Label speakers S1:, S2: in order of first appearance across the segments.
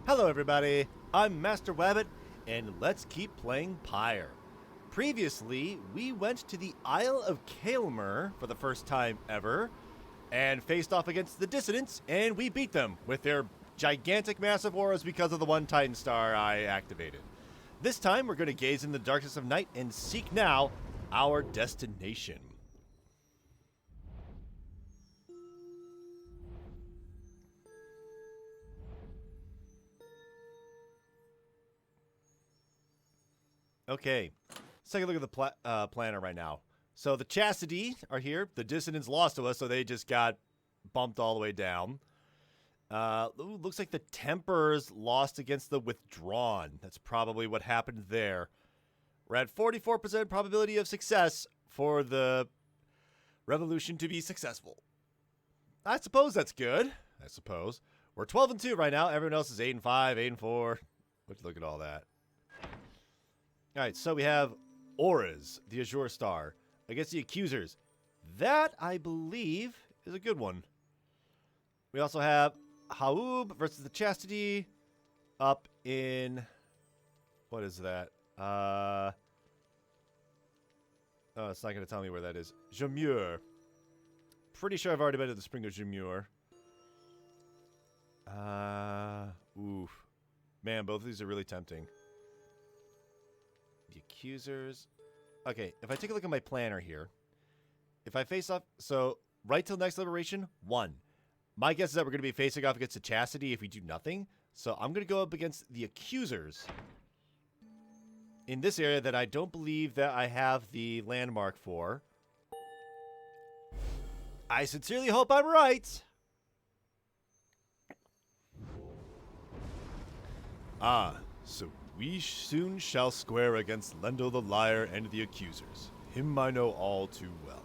S1: Hello everybody, I'm Master Wabbit, and let's keep playing Pyre. Previously, we went to the Isle of Kaelmer for the first time ever, and faced off against the Dissidents, and we beat them with their gigantic massive auras because of the one Titan Star I activated. This time, we're going to gaze in the darkness of night and seek now our destination. Okay, let's take a look at the planner right now. So the Chastity are here. The Dissidents lost to us, so they just got bumped all the way down. Looks like the Tempers lost against the Withdrawn. That's probably what happened there. We're at 44% probability of success for the revolution to be successful. I suppose that's good. I suppose. We're 12-2 right now. Everyone else is 8-5, 8-4. Let's look at all that. Alright, so we have Auras, the Azure Star, against the Accusers. That, I believe, is a good one. We also have Haub versus the Chastity up in... What is that? Oh, it's not going to tell me where that is. Jamur. Pretty sure I've already been to the Spring of Jamur. Oof. Man, both of these are really tempting. The Accusers. Okay, if I take a look at my planner here, if I face off, so right till next Liberation, 1. My guess is that we're going to be facing off against the Chastity if we do nothing. So I'm going to go up against the Accusers in this area that I don't believe that I have the landmark for. I sincerely hope I'm right. So we soon shall square against Lendel the Liar and the Accusers. Him I know all too well.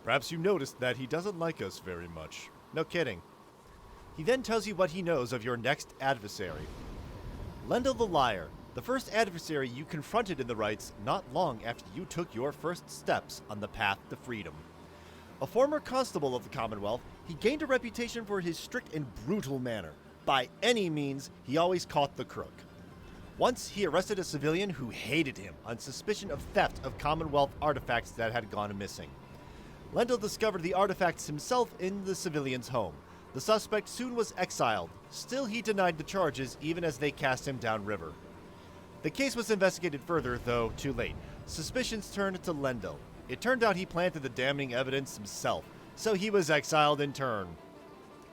S1: Perhaps you noticed that he doesn't like us very much. No kidding. He then tells you what he knows of your next adversary. Lendel the Liar, the first adversary you confronted in the Rites not long after you took your first steps on the path to freedom. A former constable of the Commonwealth, he gained a reputation for his strict and brutal manner. By any means, he always caught the crook. Once, he arrested a civilian who hated him on suspicion of theft of Commonwealth artifacts that had gone missing. Lendel discovered the artifacts himself in the civilian's home. The suspect soon was exiled. Still, he denied the charges even as they cast him downriver. The case was investigated further, though too late. Suspicions turned to Lendel. It turned out he planted the damning evidence himself, so he was exiled in turn.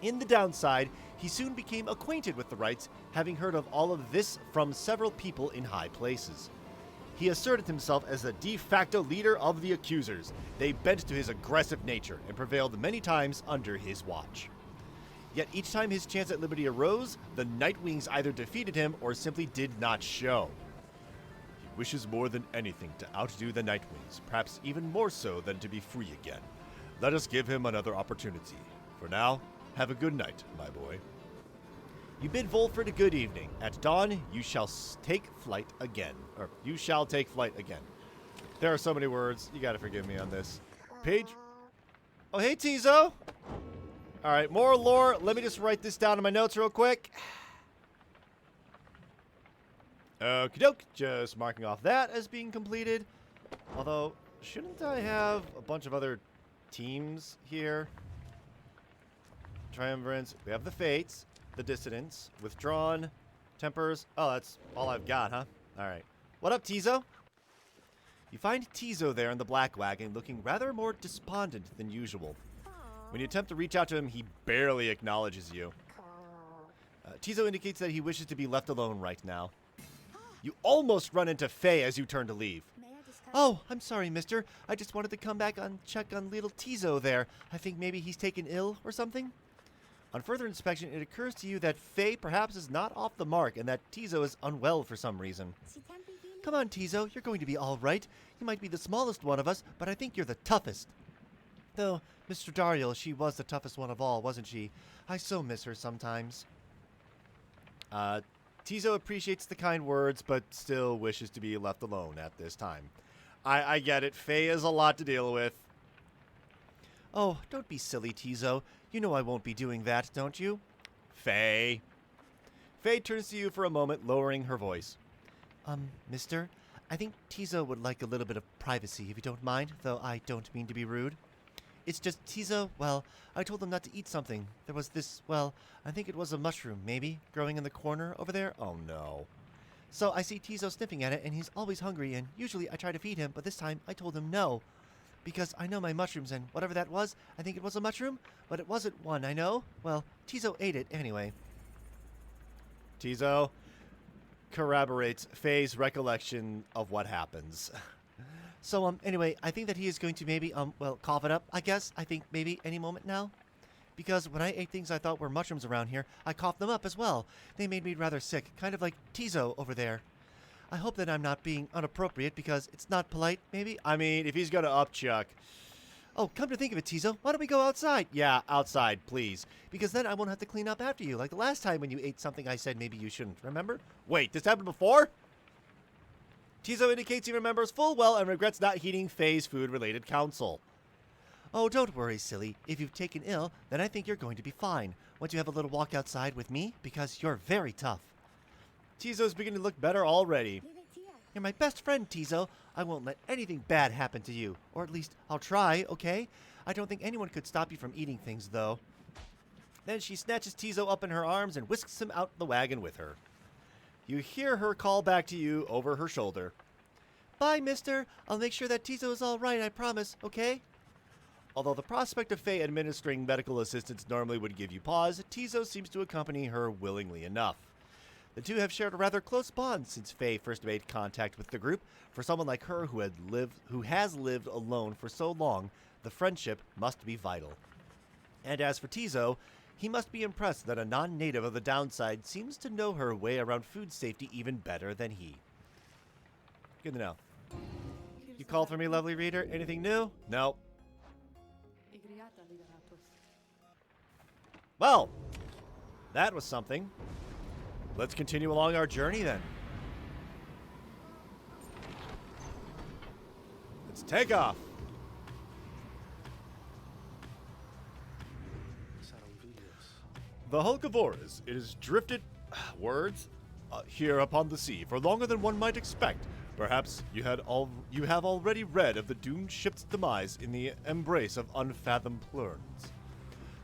S1: In the downside, he soon became acquainted with the Rites, having heard of all of this from several people in high places. He asserted himself as the de facto leader of the Accusers. They bent to his aggressive nature and prevailed many times under his watch. Yet each time his chance at liberty arose, the Nightwings either defeated him or simply did not show. He wishes more than anything to outdo the Nightwings, perhaps even more so than to be free again. Let us give him another opportunity. For now, have a good night, my boy. You bid Volfred a good evening. At dawn, you shall take flight again. Or, you shall take flight again. There are so many words. You gotta forgive me on this. Page. Oh, hey, Tizo. Alright, more lore. Let me just write this down in my notes real quick. Okie doke. Just marking off that as being completed. Although, shouldn't I have a bunch of other teams here? Triumvirants. We have the Fates, the Dissidents, Withdrawn, Tempers. Oh, that's all I've got, huh? Alright. What up, Tizo? You find Tizo there in the black wagon looking rather more despondent than usual. When you attempt to reach out to him, he barely acknowledges you. Tizo indicates that he wishes to be left alone right now. You almost run into Faye as you turn to leave. Oh, I'm sorry, mister. I just wanted to come back and check on little Tizo there. I think maybe he's taken ill or something. On further inspection, it occurs to you that Faye perhaps is not off the mark and that Tizo is unwell for some reason. Come on, Tizo, you're going to be all right. You might be the smallest one of us, but I think you're the toughest. Though, Mr. Dariel, she was the toughest one of all, wasn't she? I so miss her sometimes. Tizo appreciates the kind words, but still wishes to be left alone at this time. I get it. Faye is a lot to deal with. Oh, don't be silly, Tizo. You know I won't be doing that, don't you? Faye. Faye turns to you for a moment, lowering her voice.
S2: Mister, I think Tizo would like a little bit of privacy, if you don't mind, though I don't mean to be rude. It's just Tizo, well, I told him not to eat something. There was this, well, I think it was a mushroom, maybe, growing in the corner over there.
S1: Oh no.
S2: So I see Tizo sniffing at it, and he's always hungry, and usually I try to feed him, but this time I told him no. Because I know my mushrooms, and whatever that was, I think it was a mushroom, but it wasn't one, I know. Well, Tizo ate it anyway.
S1: Tizo corroborates Faye's recollection of what happens.
S2: So, anyway, I think that he is going to maybe, well, cough it up, I guess. I think maybe any moment now. Because when I ate things I thought were mushrooms around here, I coughed them up as well. They made me rather sick, kind of like Tizo over there. I hope that I'm not being inappropriate because it's not polite, maybe?
S1: I mean, if he's gonna upchuck.
S2: Oh, come to think of it, Tizo, why don't we go outside?
S1: Yeah, outside, please.
S2: Because then I won't have to clean up after you, like the last time when you ate something I said maybe you shouldn't, remember?
S1: Wait, this happened before? Tizo indicates he remembers full well and regrets not heeding Faye's food-related counsel.
S2: Oh, don't worry, silly. If you've taken ill, then I think you're going to be fine. Want to have a little walk outside with me? Because you're very tough.
S1: Tizo's beginning to look better already.
S2: You're my best friend, Tizo. I won't let anything bad happen to you. Or at least, I'll try, okay? I don't think anyone could stop you from eating things, though.
S1: Then she snatches Tizo up in her arms and whisks him out the wagon with her. You hear her call back to you over her shoulder.
S2: Bye, mister. I'll make sure that Tizo is all right, I promise, okay?
S1: Although the prospect of Faye administering medical assistance normally would give you pause, Tizo seems to accompany her willingly enough. The two have shared a rather close bond since Faye first made contact with the group. For someone like her who has lived alone for so long, the friendship must be vital. And as for Tizo, he must be impressed that a non-native of the downside seems to know her way around food safety even better than he. Good to know. You called for me, lovely reader? Anything new? No. Well, that was something. Let's continue along our journey then. Let's take off. The hulk of Oris, it is drifted here upon the sea for longer than one might expect. Perhaps you have already read of the doomed ship's demise in the embrace of unfathomed plurns.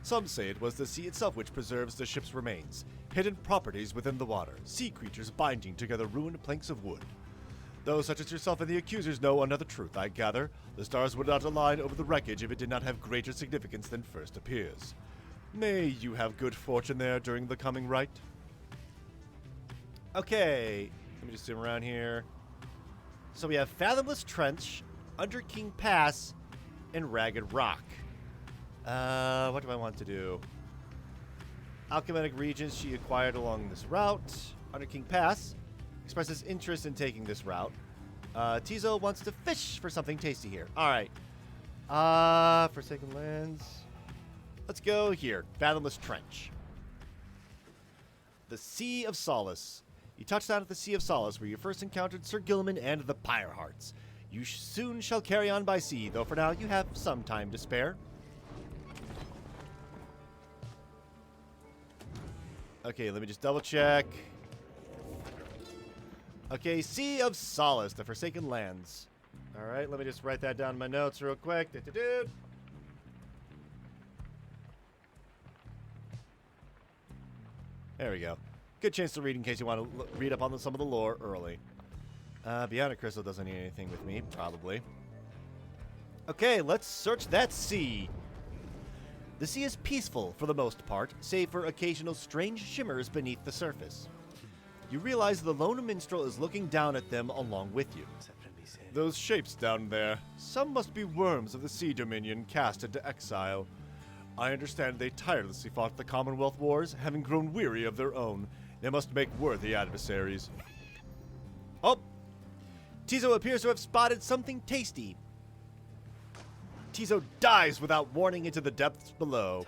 S1: Some say it was the sea itself which preserves the ship's remains, hidden properties within the water, sea creatures binding together ruined planks of wood. Those such as yourself and the accusers know another truth, I gather. The stars would not align over the wreckage if it did not have greater significance than first appears. May you have good fortune there during the coming rite. Okay, let me just zoom around here. So we have Fathomless Trench, Under King Pass, and Ragged Rock. What do I want to do? Alchematic regions she acquired along this route. Under King Pass expresses interest in taking this route. Tizo wants to fish for something tasty here. Alright. Forsaken Lands. Let's go here. Fathomless Trench. The Sea of Solace. You touch down at the Sea of Solace, where you first encountered Sir Gilman and the Pyre Hearts. You soon shall carry on by sea, though for now you have some time to spare. Okay, let me just double check. Okay, Sea of Solace, the Forsaken Lands. Alright, let me just write that down in my notes real quick. There we go. Good chance to read in case you want to read up on some of the lore early. Beyond Crystal doesn't need anything with me, probably. Okay, let's search that sea. The sea is peaceful for the most part, save for occasional strange shimmers beneath the surface. You realize the lone minstrel is looking down at them along with you. Those shapes down there, some must be worms of the Sea Dominion cast into exile. I understand they tirelessly fought the Commonwealth Wars, having grown weary of their own. They must make worthy adversaries. Oh! Tizo appears to have spotted something tasty. Tizo dives without warning into the depths below.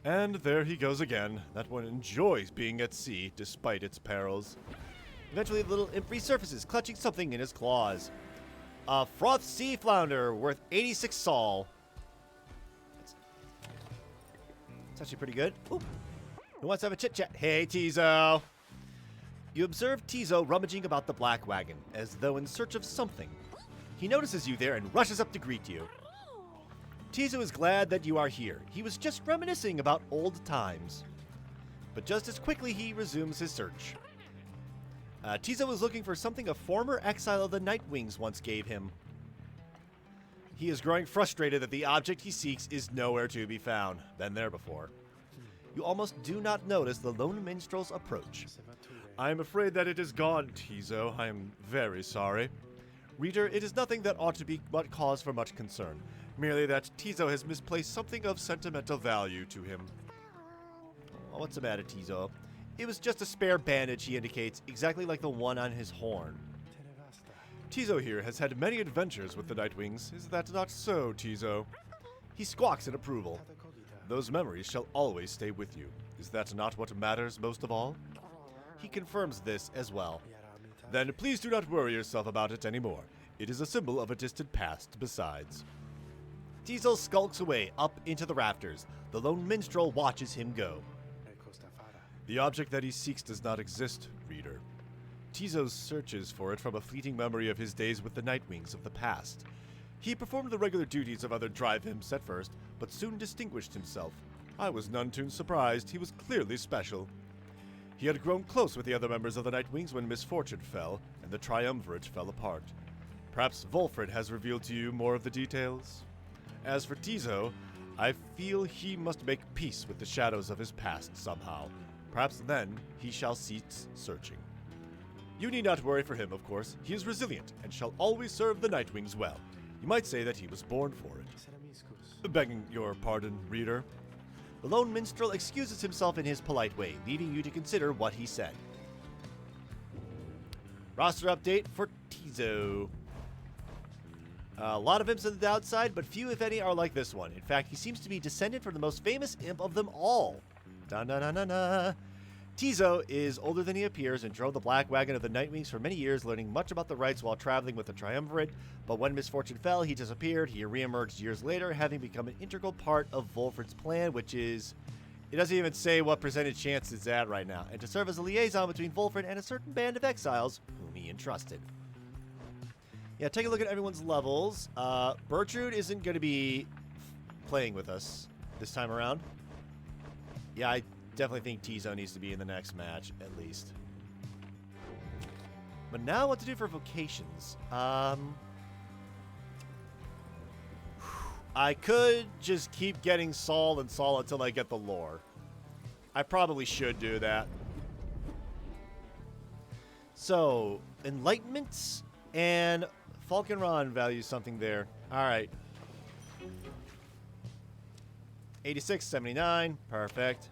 S1: And there he goes again. That one enjoys being at sea, despite its perils. Eventually, the little imp resurfaces, clutching something in his claws. A froth sea flounder worth 86 sol. That's actually pretty good. Ooh. Who wants to have a chit-chat? Hey, Tizo.
S2: You observe Tizo rummaging about the black wagon, as though in search of something. He notices you there and rushes up to greet you. Tizo is glad that you are here. He was just reminiscing about old times. But just as quickly he resumes his search. Tizo is looking for something a former exile of the Nightwings once gave him. He is growing frustrated that the object he seeks is nowhere to be found. Been there before. You almost do not notice the lone minstrel's approach.
S1: I am afraid that it is gone, Tizo. I am very sorry.
S2: Reader, it is nothing that ought to be cause for much concern.
S1: Merely that Tizo has misplaced something of sentimental value to him.
S2: Oh, what's the matter, Tizo? It was just a spare bandage, he indicates, exactly like the one on his horn.
S1: Tizo here has had many adventures with the Nightwings. Is that not so, Tizo?
S2: He squawks in approval.
S1: Those memories shall always stay with you. Is that not what matters most of all?
S2: He confirms this as well.
S1: Then please do not worry yourself about it anymore. It is a symbol of a distant past besides.
S2: Tizo skulks away up into the rafters. The lone minstrel watches him go.
S1: The object that he seeks does not exist, reader. Tizo searches for it from a fleeting memory of his days with the Nightwings of the past. He performed the regular duties of other drive imps at first, but soon distinguished himself. I was none too surprised. He was clearly special. He had grown close with the other members of the Nightwings when misfortune fell, and the triumvirate fell apart. Perhaps Volfred has revealed to you more of the details? As for Tizo, I feel he must make peace with the shadows of his past somehow. Perhaps then he shall cease searching. You need not worry for him, of course. He is resilient and shall always serve the Nightwings well. You might say that he was born for it. Begging your pardon, reader.
S2: The lone minstrel excuses himself in his polite way, leaving you to consider what he said. Roster update for Tizo. A lot of imps on the downside, but few, if any, are like this one. In fact, he seems to be descended from the most famous imp of them all. Da-na-na-na-na. Tizo is older than he appears and drove the black wagon of the Nightwings for many years, learning much about the rites while traveling with the Triumvirate. But when misfortune fell, he disappeared. He reemerged years later, having become an integral part of Volfred's plan, which is... It doesn't even say what percentage chance it's at right now. And to serve as a liaison between Volfred and a certain band of exiles whom he entrusted. Yeah, take a look at everyone's levels. Bertrude isn't going to be playing with us this time around. Yeah, I definitely think Tizo needs to be in the next match, at least. But now what to do for vocations? I could just keep getting Saul and Saul until I get the lore. I probably should do that. So, Enlightenment and Falconron values something there. Alright. 86, 79. Perfect.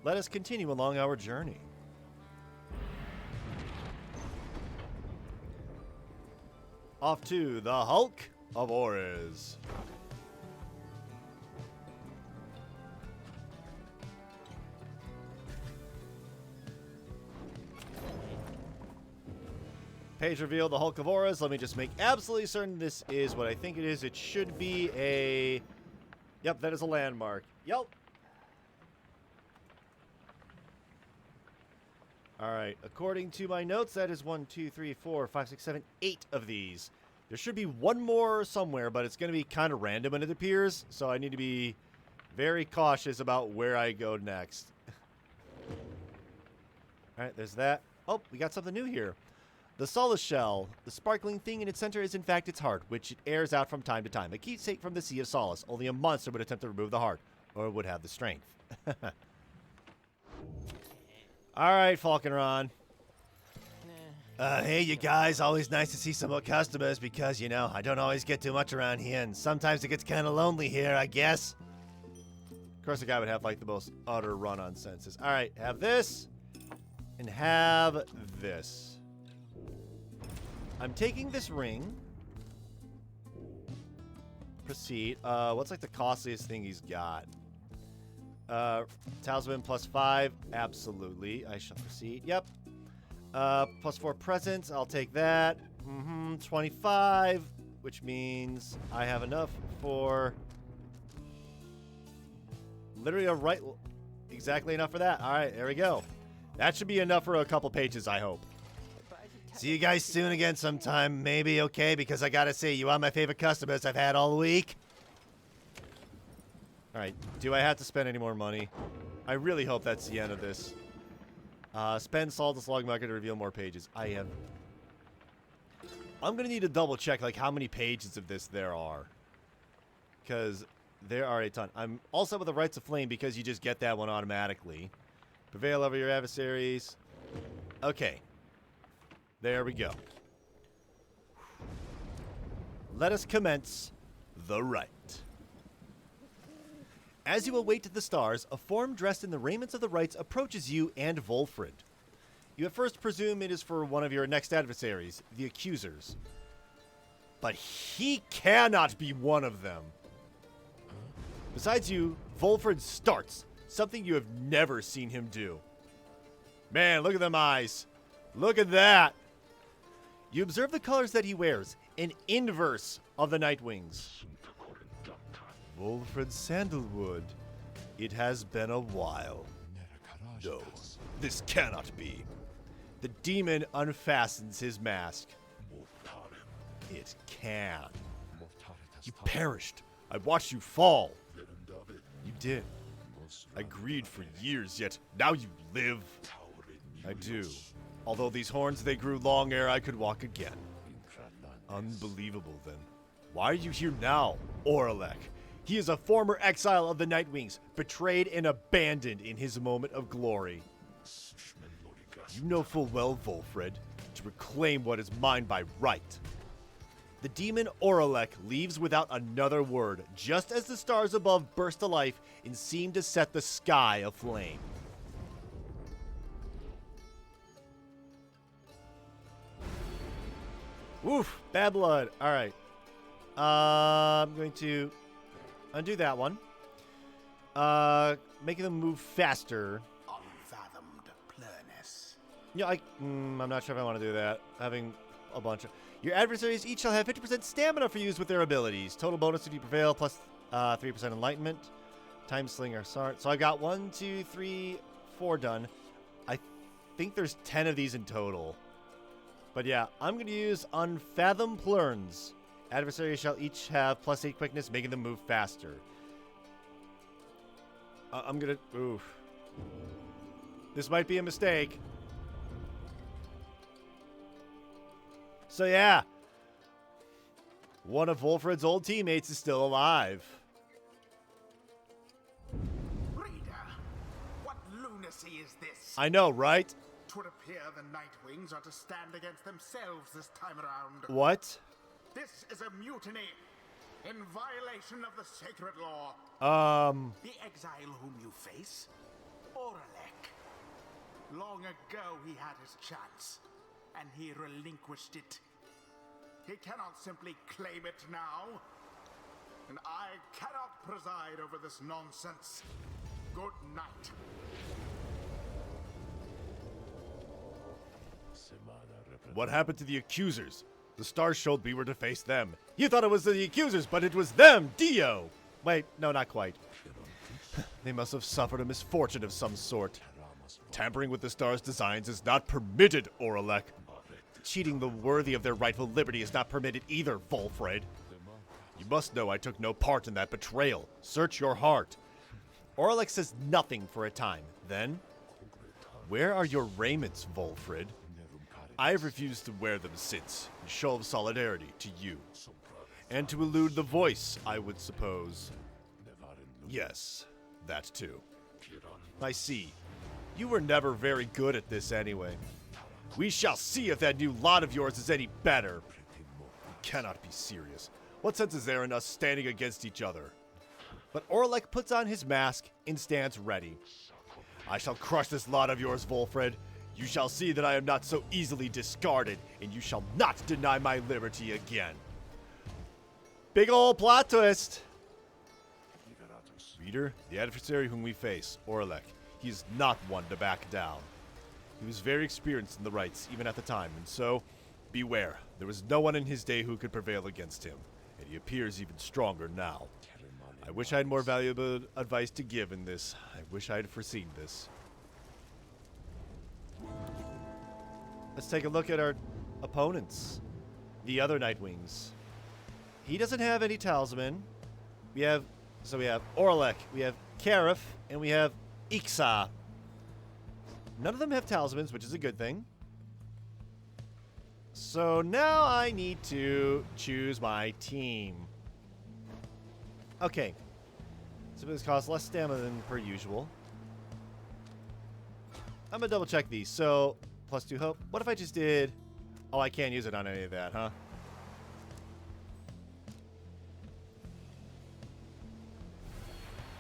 S2: Let us continue along our journey. Off to the Hulk of Ores. Page reveal, the Hulk of Ores. Let me just make absolutely certain this is what I think it is. It should be a... Yep, that is a landmark. Yep. Alright, according to my notes, that is 1, 2, 3, 4, 5, 6, 7, 8 of these. There should be one more somewhere, but it's going to be kind of random when it appears, so I need to be very cautious about where I go next. Alright, there's that. Oh, we got something new here. The Solace Shell. The sparkling thing in its center is in fact its heart, which it airs out from time to time. A keepsake from the Sea of Solace. Only a monster would attempt to remove the heart, or would have the strength. Alright, Falconron. Hey, you guys. Always nice to see some more customers because, you know, I don't always get too much around here, and sometimes it gets kind of lonely here, I guess. Of course, the guy would have, like, the most utter run-on senses. Alright, have this, and have this. I'm taking this ring. Proceed. What's, like, the costliest thing he's got? Talisman +5. Absolutely. I shall proceed. Yep. +4 presents. I'll take that. 25. Which means I have enough for... Literally exactly enough for that. Alright, there we go. That should be enough for a couple pages, I hope. See you guys soon again sometime, maybe, okay? Because I gotta say, you are my favorite customers I've had all week. Alright, do I have to spend any more money? I really hope that's the end of this. Spend Saltus Log Market to reveal more pages. I'm gonna need to double check, like, how many pages of this there are. Because there are a ton. I'm all set with the Rites of Flame because you just get that one automatically. Prevail over your adversaries. Okay. There we go. Let us commence the rite. As you await the stars, a form dressed in the raiments of the rites approaches you and Volfrid. You at first presume it is for one of your next adversaries, the Accusers. But he cannot be one of them. Besides you, Volfrid starts, something you have never seen him do. Man, look at them eyes. Look at that. You observe the colors that he wears, an inverse of the Nightwings. Volfrid Sandalwood. It has been a while. No, this cannot be. The demon unfastens his mask. It can. You perished. I watched you fall. You did. I grieved for years, yet now you live. I do. Although these horns, they grew long ere I could walk again. Unbelievable, then. Why are you here now, Oralek? He is a former exile of the Nightwings, betrayed and abandoned in his moment of glory. You know full well, Volfrid, to reclaim what is mine by right. The demon Oralek leaves without another word, just as the stars above burst to life and seem to set the sky aflame. Woof, bad blood. All right. I'm going to undo that one. Making them move faster.
S3: Unfathomed plurness.
S2: Yeah, I'm not sure if I want to do that. Having a bunch of... Your adversaries each shall have 50% stamina for use with their abilities. Total bonus if you prevail, plus 3% enlightenment. Time Slinger, Sart. So I got 1, 2, 3, 4 done. I think there's 10 of these in total. But yeah, I'm going to use Unfathom Plurns. Adversaries shall each have plus 8 quickness, making them move faster. I'm going to... Oof. This might be a mistake. So yeah, one of Volfrid's old teammates is still alive.
S3: Reader, what lunacy is this?
S2: I know, right?
S3: 'Twould appear the Nightwings are to stand against themselves this time around.
S2: What?
S3: This is a mutiny in violation of the sacred law.
S2: The
S3: exile whom you face, Oralek. Long ago he had his chance, and he relinquished it. He cannot simply claim it now, and I cannot preside over this nonsense. Good night.
S1: What happened to the Accusers? The stars showed we were to face them. You thought it was the Accusers, but it was them, Dio!
S2: Wait, no, not quite.
S1: They must have suffered a misfortune of some sort. Tampering with the stars' designs is not permitted, Oralek.
S2: Cheating the worthy of their rightful liberty is not permitted either, Volfrid.
S1: You must know I took no part in that betrayal. Search your heart.
S2: Oralek says nothing for a time. Then,
S1: Where are your raiments, Volfrid? I have refused to wear them since, in show of solidarity to you. And to elude the voice, I would suppose. Yes, that too. I see. You were never very good at this anyway. We shall see if that new lot of yours is any better. You cannot be serious. What sense is there in us standing against each other?
S2: but Oralek puts on his mask and stands ready.
S1: I shall crush this lot of yours, Volfrid. You shall see that I am not so easily discarded, and you shall not deny my liberty again.
S2: Big ol' plot twist.
S1: Reader, the adversary whom we face, Oralek, he is not one to back down. He was very experienced in the rites, even at the time, and so, beware. There was no one in his day who could prevail against him, and he appears even stronger now. I wish I had more valuable advice to give in this. I wish I had foreseen this.
S2: Let's take a look at our opponents. The other Nightwings. He doesn't have any talisman. We have Orlek, we have Karif, and we have Ixa. None of them have talismans, which is a good thing. So now I need to choose my team. Okay. So this costs less stamina than per usual. I'm gonna double check these. So, +2 hope. What if I just did... Oh, I can't use it on any of that, huh?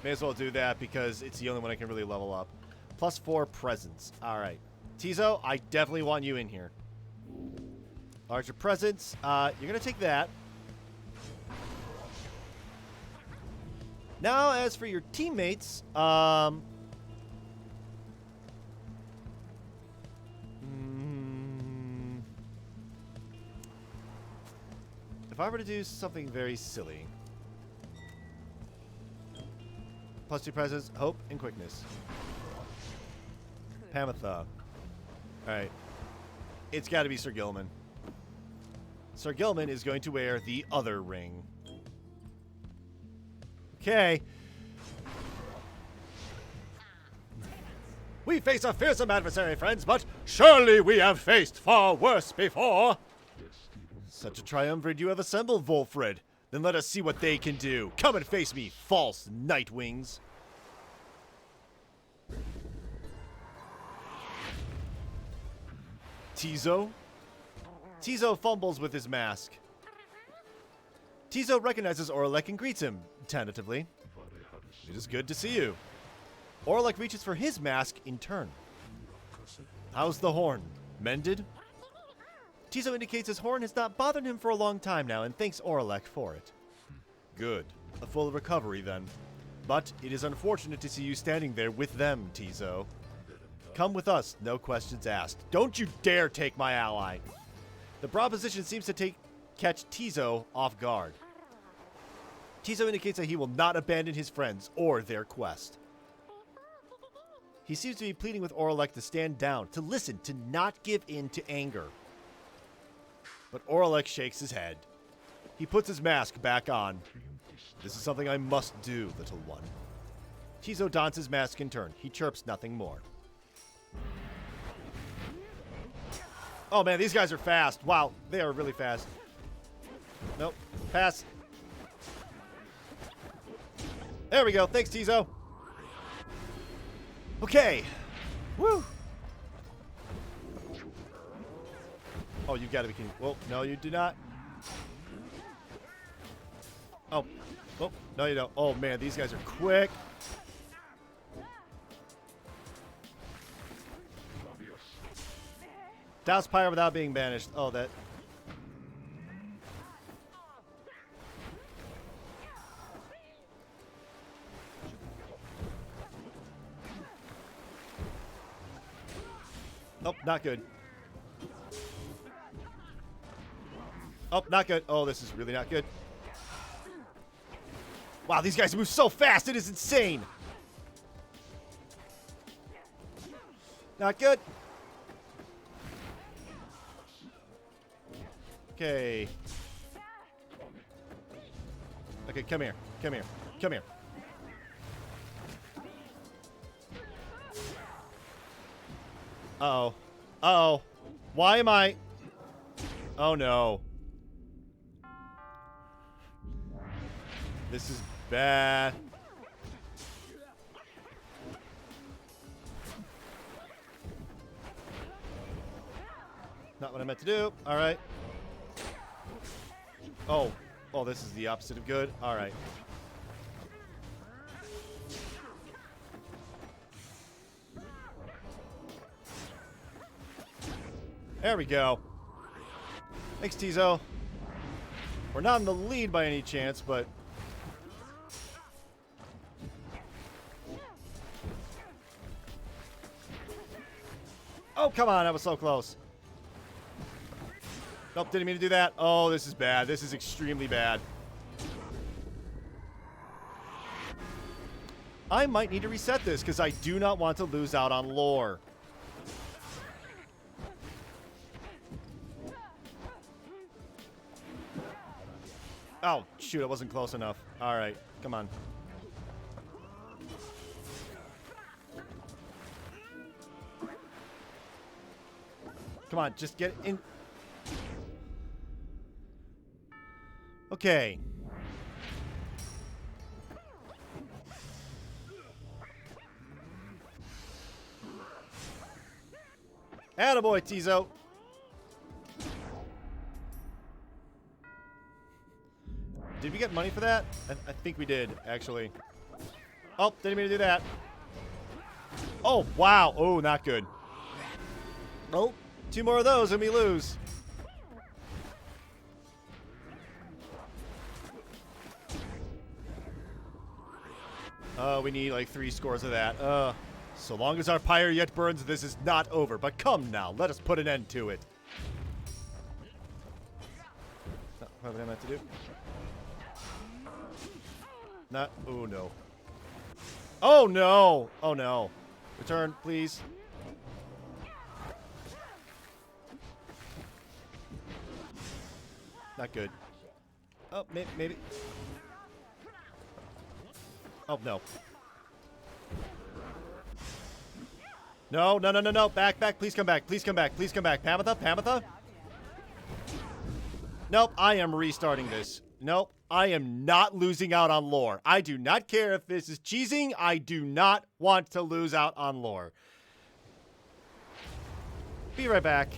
S2: May as well do that because it's the only one I can really level up. +4 presence. Alright. Tizo, I definitely want you in here. Larger presence. You're gonna take that. Now, as for your teammates, if I were to do something very silly. +2 presence, hope, and quickness. Pamatha. Alright. It's got to be Sir Gilman. Sir Gilman is going to wear the other ring. Okay. We face a fearsome adversary, friends, but surely we have faced far worse before. Such a triumvirate you have assembled, Volfred. Then let us see what they can do. Come and face me, false Nightwings. Tizo? Tizo fumbles with his mask. Tizo recognizes Orlek and greets him, tentatively. It is good to see you. Orlek reaches for his mask in turn. How's the horn? Mended? Tizo indicates his horn has not bothered him for a long time now and thanks Orlek for it. Good. A full recovery, then. But it is unfortunate to see you standing there with them, Tizo. Come with us, no questions asked. Don't you dare take my ally. The proposition seems to catch Tizo off guard. Tizo indicates that he will not abandon his friends or their quest. He seems to be pleading with Orlek to stand down, to listen, to not give in to anger. But Orlek shakes his head. He puts his mask back on. This is something I must do, little one. Tizo dons his mask in turn. He chirps nothing more. Oh man, these guys are fast. Wow, they are really fast. Nope. Pass. There we go. Thanks, Tizo. Okay. Woo. Oh, you gotta be kidding. Well, no, you do not. Oh. Oh, no, you don't. Oh, man, these guys are quick. Douse Pyre without being banished. Oh, that. Nope, not good. Oh, not good. Oh, this is really not good. Wow, these guys move so fast. It is insane. Not good. Okay. Okay, come here. Come here. Come here. Uh-oh. Uh-oh. Why am I... Oh, no. This is bad. Not what I meant to do. All right. Oh. Oh, this is the opposite of good. All right. There we go. Thanks, Tizo. We're not in the lead by any chance, but... Oh, come on. That was so close. Nope, didn't mean to do that. Oh, this is bad. This is extremely bad. I might need to reset this because I do not want to lose out on lore. Oh, shoot, I wasn't close enough. All right, come on. Come on, just get in. Okay. Attaboy, Tizo. Did we get money for that? I think we did, actually. Oh, didn't mean to do that. Oh, wow. Oh, not good. Oh, 2 more of those and we lose. We need like 3 scores of that. So long as our pyre yet burns, this is not over. But come now, let us put an end to it. Oh, what am I meant to do? Not. Oh no. Oh no! Oh no. Return, please. Not good. Oh, maybe. Oh no. No, no, no, no, no. Back, back. Please come back. Please come back. Please come back. Pamitha? Pamitha? Nope. I am restarting this. Nope. I am not losing out on lore. I do not care if this is cheesing. I do not want to lose out on lore. Be right back.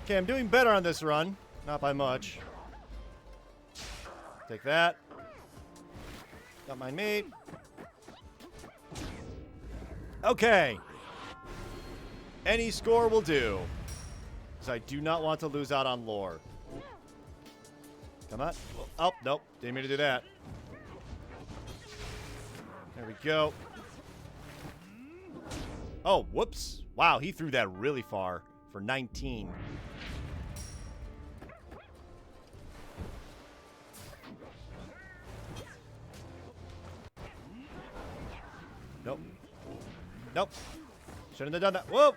S2: Okay, I'm doing better on this run. Not by much. Take that. Got my mate. Okay. Any score will do. Because I do not want to lose out on lore. Come on. Oh, nope. Didn't mean to do that. There we go. Oh, whoops. Wow, he threw that really far for 19. Nope. Nope. Shouldn't have done that. Whoa!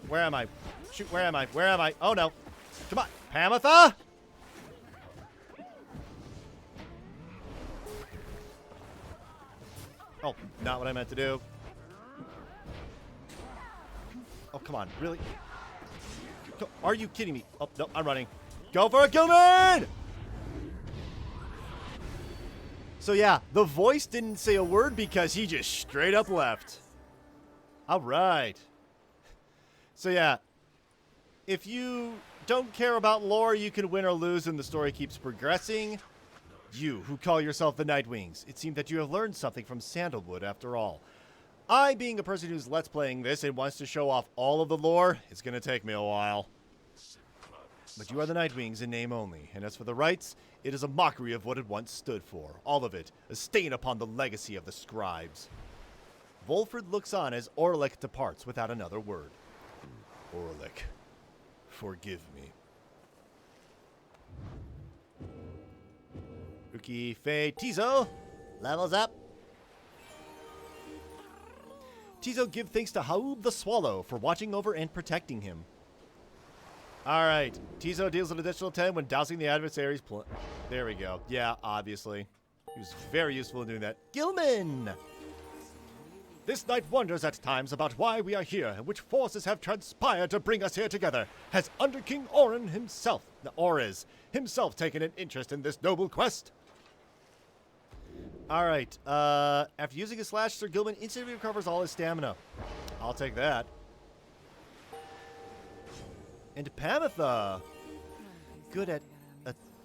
S2: Where am I? Shoot, where am I? Where am I? Oh, no. Come on. Pamitha! Oh, not what I meant to do. Oh, come on. Really? Are you kidding me? Oh, no, I'm running. Go for it, Gilman! So, yeah, the voice didn't say a word because he just straight up left. All right. So, yeah, if you don't care about lore, you can win or lose and the story keeps progressing. You, who call yourself the Nightwings, it seems that you have learned something from Sandalwood after all. I, being a person who's Let's Playing this and wants to show off all of the lore, it's going to take me a while. But you are the Nightwings in name only, and as for the rites, it is a mockery of what it once stood for. All of it, a stain upon the legacy of the scribes. Volfred looks on as Orlick departs without another word. Orlick, forgive me. Uki Fei Tizo levels up. Tizo give thanks to Haub the Swallow for watching over and protecting him. Alright, Tizo deals an additional 10 when dousing the adversary's there we go. Yeah, obviously. He was very useful in doing that. Gilman! This knight wonders at times about why we are here and which forces have transpired to bring us here together. Has Under King Orin himself, himself taken an interest in this noble quest? Alright, after using a slash, Sir Gilman instantly recovers all his stamina. I'll take that. And Pamitha! Good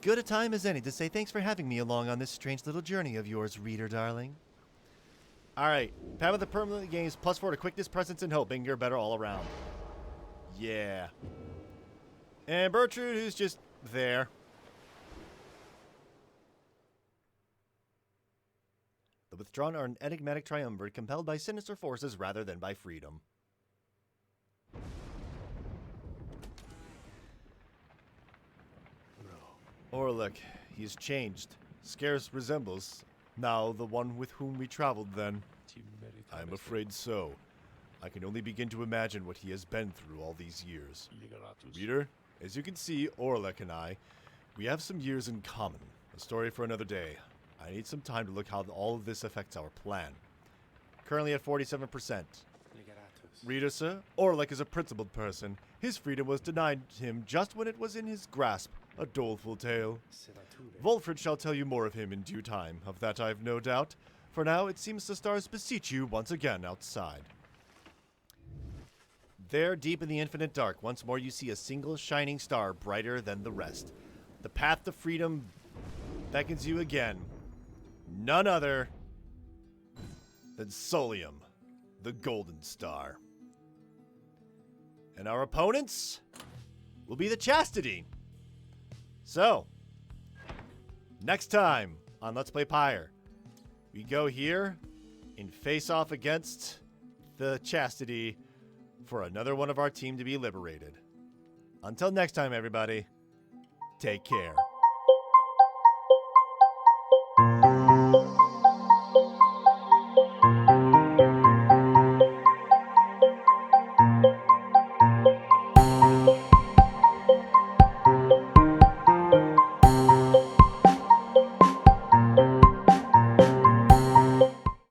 S2: a time as any to say thanks for having me along on this strange little journey of yours, reader darling. Alright, Pamitha permanently gains +4 to quickness, presence, and hope, making her better all around. Yeah. And Bertrude, who's just there. The withdrawn are an enigmatic triumvirate compelled by sinister forces rather than by freedom. Orlick, he's changed. Scarce resembles now the one with whom we traveled then. I'm afraid so. I can only begin to imagine what he has been through all these years. Reader,
S1: As you can see, Orlek and I, we have some years in common. A story for another day. I need some time to look how all of this affects our plan. Currently at 47%. Reader, sir, Orlek is a principled person. His freedom was denied him just when it was in his grasp. A doleful tale. Wolfred shall tell you more of him in due time. Of that I've no doubt. For now, it seems the stars beseech you once again outside. There, deep in the infinite dark, once more you see a single shining star brighter than the rest. The path to freedom beckons you again. None other than Solium, the Golden Star. And our opponents will be the Chastity. So, next time on Let's Play Pyre, we go here and face off against the Chastity for another one of our team to be liberated. Until next time, everybody, take care.